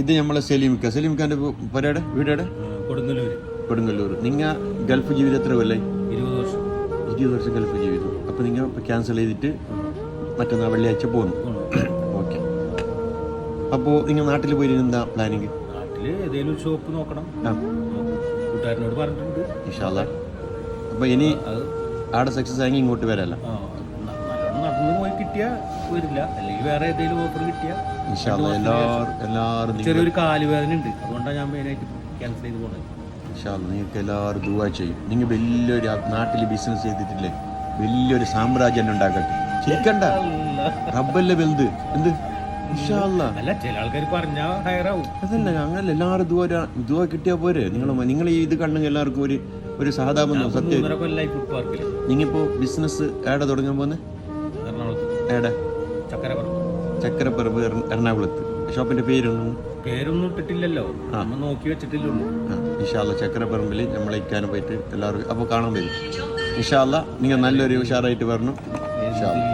ഇത് നമ്മളെ സലീംഖാൻ്റെ പരയുടെ വീടേടെ കൊടുങ്ങല്ലൂർ. നിങ്ങൾ ഗൾഫ് ജീവിതം എത്ര കൊല്ലായി? 20 വർഷം ഗൾഫ് ജീവിതം. അപ്പോൾ നിങ്ങൾ ഇപ്പോൾ ക്യാൻസൽ ചെയ്തിട്ട് മറ്റന്നാൾ വെള്ളിയാഴ്ച പോകുന്നു. ഓക്കെ. അപ്പോൾ നിങ്ങൾ നാട്ടിൽ പോയി എന്താ പ്ലാനിങ്? നാട്ടിൽ ഏതെങ്കിലും ഷോപ്പ് നോക്കണം. കൂട്ടുകാരനോട് പറഞ്ഞിട്ടുണ്ട്. ഇൻഷാ അല്ലാ. അപ്പോൾ ഇനി ആടെ സക്സസ് ആയെങ്കിൽ ഇങ്ങോട്ട് വരാമല്ലോ. നടന്നു പോയി കിട്ടിയാ വരില്ല, അല്ലെങ്കിൽ വേറെ ഏതെങ്കിലും ഓഫർ കിട്ടിയാ ഇൻഷാ അല്ലാ. എല്ലാവരും ചെറിയൊരു കാലുവേദന ഉണ്ട്, അതുകൊണ്ടാണ് ഞാൻ മെയിനായിട്ട് ക്യാൻസൽ ചെയ്ത് പോകുന്നത്. ഇൻഷാ അല്ലാ. നിങ്ങൾക്ക് എല്ലാവരും ദുആ ചെയ്യും. നിങ്ങൾ വലിയൊരു നാട്ടിൽ ബിസിനസ് ചെയ്തിട്ടില്ലേ, വലിയൊരു സാമ്രാജ്യം ഉണ്ടാക്കട്ടെ. ചിരിക്കണ്ട, റബ്ബല്ലേ വലുത്. എന്ത് ഇൻഷാ അല്ലാ. അല്ല, ചില ആൾക്കാർ പറഞ്ഞാ ഹയറാവും. അതല്ല, അങ്ങനെ എല്ലാവരും ദുആ കിട്ടിയാൽ പോരെ. നിങ്ങൾ ഈ ഇത് കണ്ടെങ്കിൽ എല്ലാവർക്കും ഒരു സഹതാപം. സത്യം. നിങ്ങളിപ്പോൾ ബിസിനസ് എവിടെ തുടങ്ങാൻ പോകുന്നത്? എവിടെ? ചക്കരപ്പറമ്പ് എറണാകുളത്ത്. ഷോപ്പിന്റെ പേരൊന്നും ഇട്ടിട്ടില്ലല്ലോ, നോക്കി വെച്ചിട്ടില്ലുള്ളൂ. ഇൻഷാ അല്ലാ. ചക്കരപ്പറമ്പിൽ നമ്മളെ ഇക്കാനും പോയിട്ട് എല്ലാവർക്കും അപ്പോൾ കാണാൻ വരും. ഇൻഷാ അല്ലാ. നിങ്ങൾ നല്ലൊരു ഉഷാറായിട്ട് വരണം. ഇൻഷാ അല്ലാ.